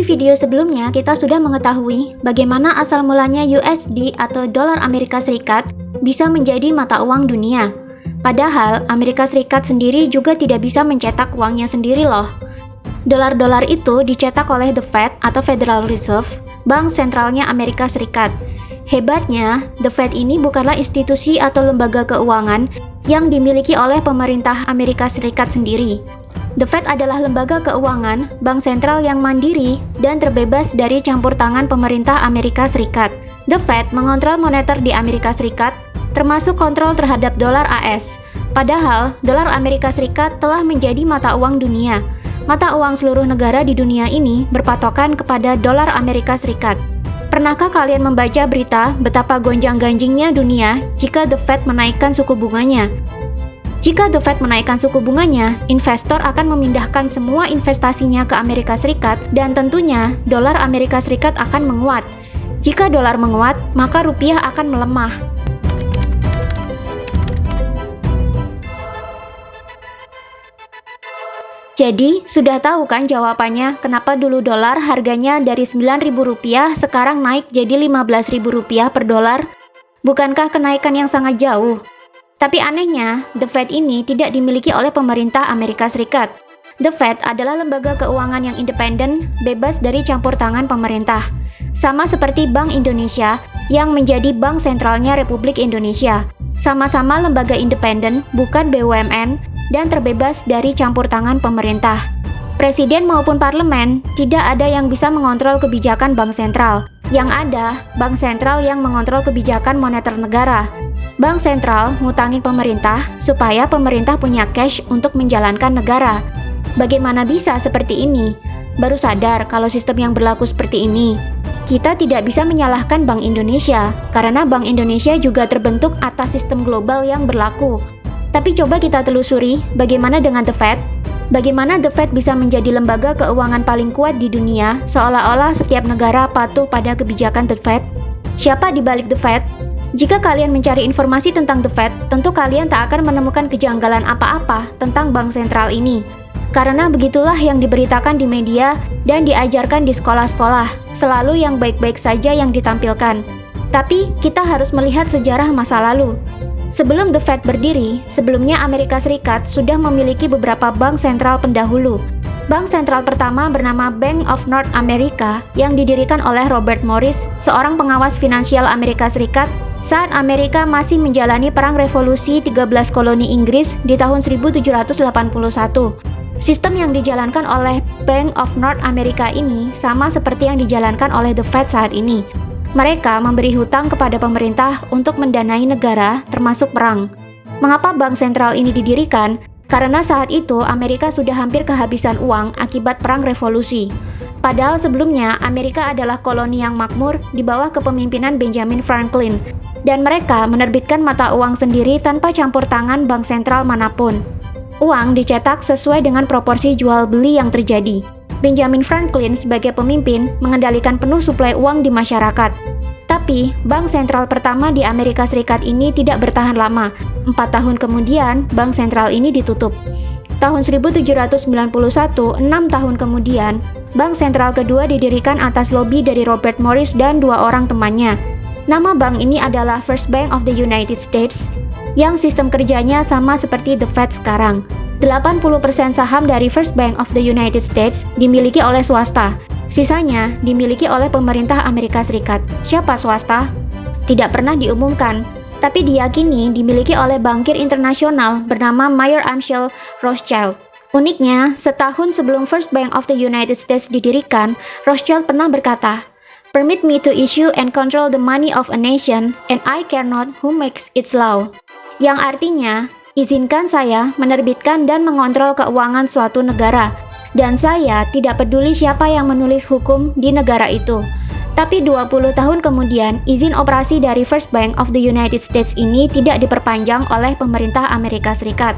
video sebelumnya, kita sudah mengetahui bagaimana asal mulanya USD atau dolar Amerika Serikat bisa menjadi mata uang dunia. Padahal, Amerika Serikat sendiri juga tidak bisa mencetak uangnya sendiri loh. Dolar-dolar itu dicetak oleh The Fed atau Federal Reserve, bank sentralnya Amerika Serikat. Hebatnya, The Fed ini bukanlah institusi atau lembaga keuangan yang dimiliki oleh pemerintah Amerika Serikat sendiri. The Fed adalah lembaga keuangan, bank sentral yang mandiri dan terbebas dari campur tangan pemerintah Amerika Serikat. The Fed mengontrol moneter di Amerika Serikat, termasuk kontrol terhadap dolar AS. Padahal, dolar Amerika Serikat telah menjadi mata uang dunia. Mata uang seluruh negara di dunia ini berpatokan kepada dolar Amerika Serikat. Pernahkah kalian membaca berita betapa gonjang-ganjingnya dunia jika The Fed menaikkan suku bunganya? Jika The Fed menaikkan suku bunganya, investor akan memindahkan semua investasinya ke Amerika Serikat dan tentunya dolar Amerika Serikat akan menguat. Jika dolar menguat, maka rupiah akan melemah. Jadi, sudah tahu kan jawabannya kenapa dulu dolar harganya dari Rp9.000 sekarang naik jadi Rp15.000 per dolar? Bukankah kenaikan yang sangat jauh? Tapi anehnya, The Fed ini tidak dimiliki oleh pemerintah Amerika Serikat. The Fed adalah lembaga keuangan yang independen, bebas dari campur tangan pemerintah. Sama seperti Bank Indonesia yang menjadi bank sentralnya Republik Indonesia. Sama-sama lembaga independen, bukan BUMN, dan terbebas dari campur tangan pemerintah. Presiden maupun parlemen tidak ada yang bisa mengontrol kebijakan bank sentral. Yang ada, bank sentral yang mengontrol kebijakan moneter negara. Bank sentral ngutangin pemerintah supaya pemerintah punya cash untuk menjalankan negara. Bagaimana bisa seperti ini? Baru sadar kalau sistem yang berlaku seperti ini. Kita tidak bisa menyalahkan Bank Indonesia, karena Bank Indonesia juga terbentuk atas sistem global yang berlaku. Tapi coba kita telusuri bagaimana dengan The Fed. Bagaimana The Fed bisa menjadi lembaga keuangan paling kuat di dunia, seolah-olah setiap negara patuh pada kebijakan The Fed? Siapa di balik The Fed? Jika kalian mencari informasi tentang The Fed, tentu kalian tak akan menemukan kejanggalan apa-apa tentang bank sentral ini. Karena begitulah yang diberitakan di media dan diajarkan di sekolah-sekolah, selalu yang baik-baik saja yang ditampilkan. Tapi, kita harus melihat sejarah masa lalu. Sebelum The Fed berdiri, sebelumnya Amerika Serikat sudah memiliki beberapa bank sentral pendahulu. Bank sentral pertama bernama Bank of North America yang didirikan oleh Robert Morris, seorang pengawas finansial Amerika Serikat saat Amerika masih menjalani perang revolusi 13 koloni Inggris di tahun 1781. Sistem yang dijalankan oleh Bank of North America ini sama seperti yang dijalankan oleh The Fed saat ini. Mereka memberi hutang kepada pemerintah untuk mendanai negara, termasuk perang. Mengapa bank sentral ini didirikan? Karena saat itu Amerika sudah hampir kehabisan uang akibat perang revolusi. Padahal sebelumnya Amerika adalah koloni yang makmur di bawah kepemimpinan Benjamin Franklin, dan mereka menerbitkan mata uang sendiri tanpa campur tangan bank sentral manapun. Uang dicetak sesuai dengan proporsi jual beli yang terjadi. Benjamin Franklin sebagai pemimpin mengendalikan penuh suplai uang di masyarakat. Tapi, bank sentral pertama di Amerika Serikat ini tidak bertahan lama. 4 tahun kemudian, bank sentral ini ditutup. Tahun 1791, 6 tahun kemudian, bank sentral kedua didirikan atas lobi dari Robert Morris dan 2 orang temannya. Nama bank ini adalah First Bank of the United States, yang sistem kerjanya sama seperti The Fed sekarang. 80% saham dari First Bank of the United States dimiliki oleh swasta. Sisanya dimiliki oleh pemerintah Amerika Serikat. Siapa swasta? Tidak pernah diumumkan, tapi diyakini dimiliki oleh bankir internasional bernama Mayer Amschel Rothschild. Uniknya, setahun sebelum First Bank of the United States didirikan, Rothschild pernah berkata, "Permit me to issue and control the money of a nation, and I care not who makes its law." Yang artinya, izinkan saya menerbitkan dan mengontrol keuangan suatu negara, dan saya tidak peduli siapa yang menulis hukum di negara itu. Tapi 20 tahun kemudian, izin operasi dari First Bank of the United States ini tidak diperpanjang oleh pemerintah Amerika Serikat.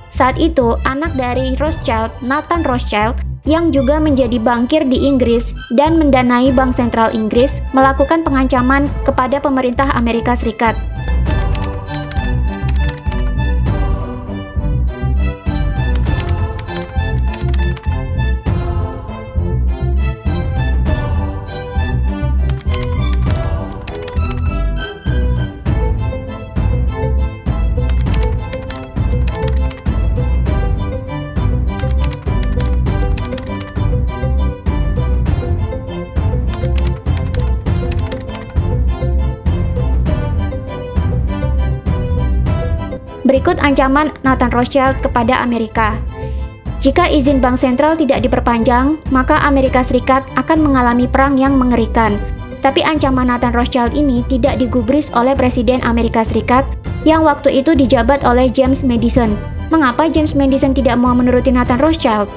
Saat itu, anak dari Rothschild, Nathan Rothschild, yang juga menjadi bankir di Inggris dan mendanai Bank Sentral Inggris, melakukan pengancaman kepada pemerintah Amerika Serikat. Berikut ancaman Nathan Rothschild kepada Amerika. Jika izin bank sentral tidak diperpanjang, maka Amerika Serikat akan mengalami perang yang mengerikan. Tapi ancaman Nathan Rothschild ini tidak digubris oleh Presiden Amerika Serikat yang waktu itu dijabat oleh James Madison. Mengapa James Madison tidak mau menuruti Nathan Rothschild?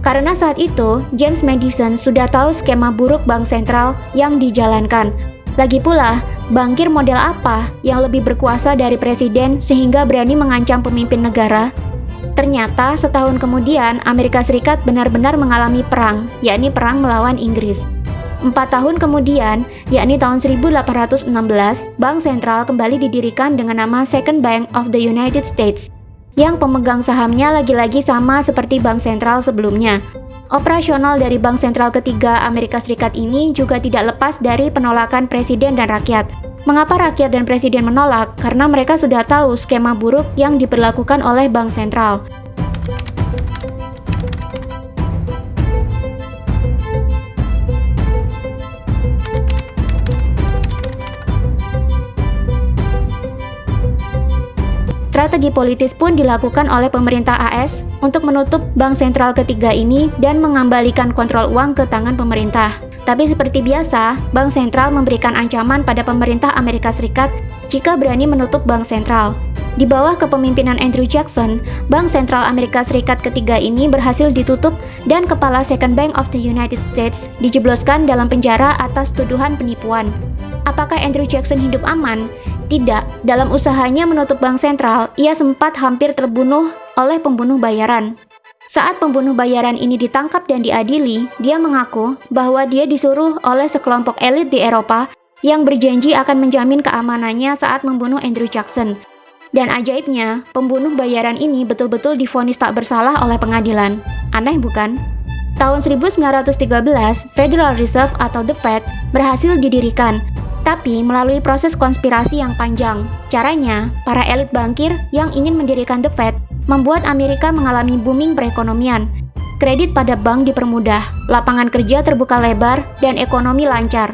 Karena saat itu, James Madison sudah tahu skema buruk bank sentral yang dijalankan. Lagi pula, bankir model apa yang lebih berkuasa dari presiden sehingga berani mengancam pemimpin negara? Ternyata setahun kemudian Amerika Serikat benar-benar mengalami perang, yakni perang melawan Inggris. 4 tahun kemudian, yakni tahun 1816, Bank Sentral kembali didirikan dengan nama Second Bank of the United States, yang pemegang sahamnya lagi-lagi sama seperti Bank Sentral sebelumnya. Operasional dari Bank Sentral ketiga Amerika Serikat ini juga tidak lepas dari penolakan presiden dan rakyat. Mengapa rakyat dan presiden menolak? Karena mereka sudah tahu skema buruk yang diberlakukan oleh Bank Sentral. Strategi politis pun dilakukan oleh pemerintah AS untuk menutup bank sentral ketiga ini dan mengembalikan kontrol uang ke tangan pemerintah. Tapi seperti biasa, bank sentral memberikan ancaman pada pemerintah Amerika Serikat jika berani menutup bank sentral. Di bawah kepemimpinan Andrew Jackson, Bank Sentral Amerika Serikat ketiga ini berhasil ditutup dan kepala Second Bank of the United States dijebloskan dalam penjara atas tuduhan penipuan. Apakah Andrew Jackson hidup aman? Tidak, dalam usahanya menutup bank sentral, ia sempat hampir terbunuh oleh pembunuh bayaran. Saat pembunuh bayaran ini ditangkap dan diadili, dia mengaku bahwa dia disuruh oleh sekelompok elit di Eropa yang berjanji akan menjamin keamanannya saat membunuh Andrew Jackson. Dan ajaibnya, pembunuh bayaran ini betul-betul divonis tak bersalah oleh pengadilan. Aneh bukan? Tahun 1913, Federal Reserve atau The Fed berhasil didirikan, tapi melalui proses konspirasi yang panjang. Caranya, para elit bankir yang ingin mendirikan The Fed membuat Amerika mengalami booming perekonomian. Kredit pada bank dipermudah, lapangan kerja terbuka lebar, dan ekonomi lancar.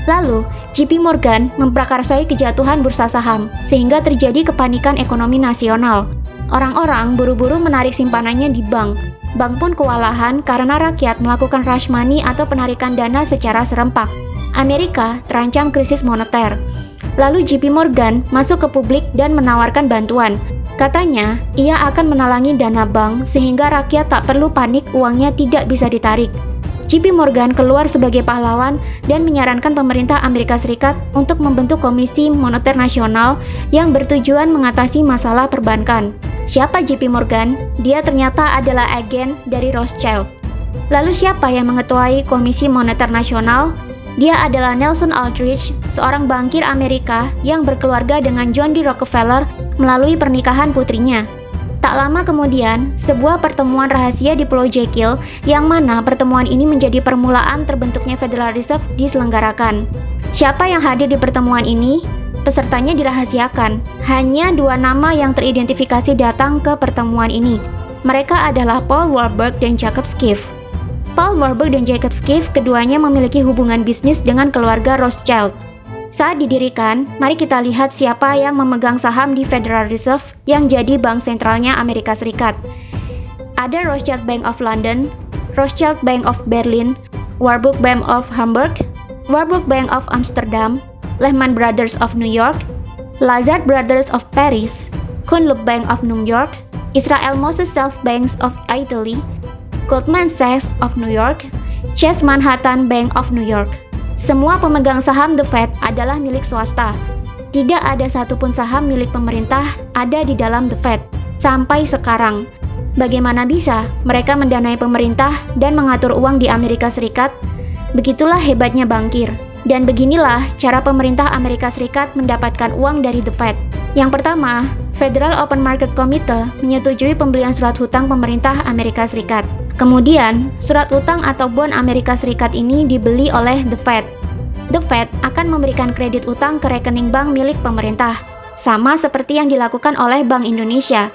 Lalu, JP Morgan memprakarsai kejatuhan bursa saham, sehingga terjadi kepanikan ekonomi nasional. Orang-orang buru-buru menarik simpanannya di bank. Bank pun kewalahan karena rakyat melakukan rush money atau penarikan dana secara serempak. Amerika terancam krisis moneter. Lalu JP Morgan masuk ke publik dan menawarkan bantuan. Katanya, ia akan menalangi dana bank sehingga rakyat tak perlu panik uangnya tidak bisa ditarik. JP Morgan keluar sebagai pahlawan dan menyarankan pemerintah Amerika Serikat untuk membentuk Komisi Moneter Nasional yang bertujuan mengatasi masalah perbankan. Siapa JP Morgan? Dia ternyata adalah agen dari Rothschild. Lalu siapa yang mengetuai Komisi Moneter Nasional? Dia adalah Nelson Aldrich, seorang bankir Amerika yang berkeluarga dengan John D. Rockefeller melalui pernikahan putrinya. Tak lama kemudian, sebuah pertemuan rahasia di Pulau Jekyll, yang mana pertemuan ini menjadi permulaan terbentuknya Federal Reserve diselenggarakan. Siapa yang hadir di pertemuan ini? Pesertanya dirahasiakan. Hanya 2 nama yang teridentifikasi datang ke pertemuan ini. Mereka adalah Paul Warburg dan Jacob Schiff. Paul Warburg dan Jacob Schiff keduanya memiliki hubungan bisnis dengan keluarga Rothschild. Saat didirikan, mari kita lihat siapa yang memegang saham di Federal Reserve yang jadi bank sentralnya Amerika Serikat. Ada Rothschild Bank of London, Rothschild Bank of Berlin, Warburg Bank of Hamburg, Warburg Bank of Amsterdam, Lehman Brothers of New York, Lazard Brothers of Paris, Kunlub Bank of New York, Israel Moses Self Banks of Italy, Goldman Sachs of New York, Chase Manhattan Bank of New York. Semua pemegang saham The Fed adalah milik swasta. Tidak ada satupun saham milik pemerintah ada di dalam The Fed sampai sekarang. Bagaimana bisa mereka mendanai pemerintah dan mengatur uang di Amerika Serikat? Begitulah hebatnya bankir. Dan beginilah cara pemerintah Amerika Serikat mendapatkan uang dari The Fed. Yang pertama, Federal Open Market Committee menyetujui pembelian surat hutang pemerintah Amerika Serikat. Kemudian, surat utang atau bond Amerika Serikat ini dibeli oleh The Fed. The Fed akan memberikan kredit utang ke rekening bank milik pemerintah, sama seperti yang dilakukan oleh Bank Indonesia.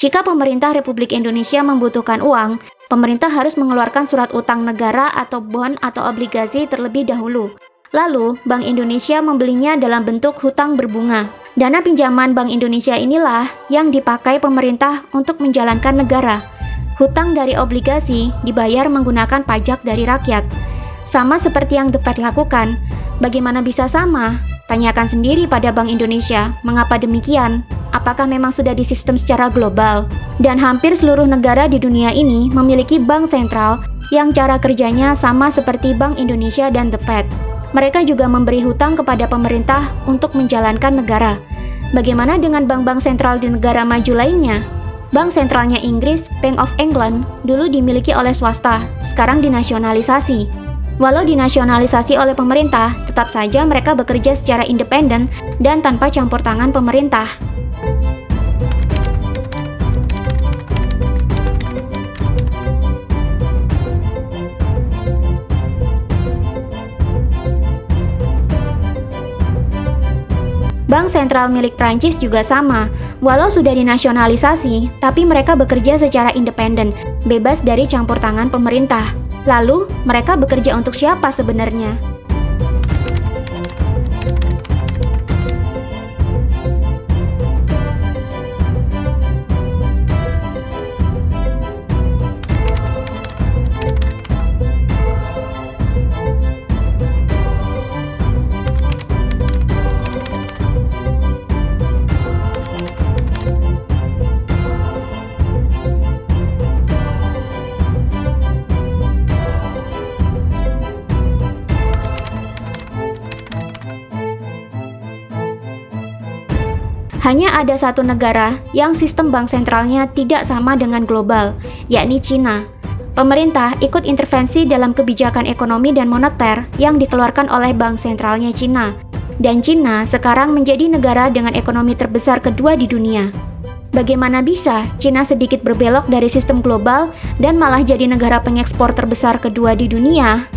Jika pemerintah Republik Indonesia membutuhkan uang, pemerintah harus mengeluarkan surat utang negara atau bond atau obligasi terlebih dahulu. Lalu, Bank Indonesia membelinya dalam bentuk hutang berbunga. Dana pinjaman Bank Indonesia inilah yang dipakai pemerintah untuk menjalankan negara. Hutang dari obligasi dibayar menggunakan pajak dari rakyat. Sama seperti yang The Fed lakukan. Bagaimana bisa sama? Tanyakan sendiri pada Bank Indonesia, mengapa demikian? Apakah memang sudah disistem secara global? Dan hampir seluruh negara di dunia ini memiliki bank sentral yang cara kerjanya sama seperti Bank Indonesia dan The Fed. Mereka juga memberi hutang kepada pemerintah untuk menjalankan negara. Bagaimana dengan bank-bank sentral di negara maju lainnya? Bank sentralnya Inggris, Bank of England, dulu dimiliki oleh swasta, sekarang dinasionalisasi. Walau dinasionalisasi oleh pemerintah, tetap saja mereka bekerja secara independen dan tanpa campur tangan pemerintah. Bank sentral milik Prancis juga sama. Walau sudah dinasionalisasi, tapi mereka bekerja secara independen, bebas dari campur tangan pemerintah. Lalu, mereka bekerja untuk siapa sebenarnya? Hanya ada satu negara yang sistem bank sentralnya tidak sama dengan global, yakni Cina. Pemerintah ikut intervensi dalam kebijakan ekonomi dan moneter yang dikeluarkan oleh bank sentralnya Cina. Dan Cina sekarang menjadi negara dengan ekonomi terbesar kedua di dunia. Bagaimana bisa Cina sedikit berbelok dari sistem global dan malah jadi negara pengekspor terbesar kedua di dunia?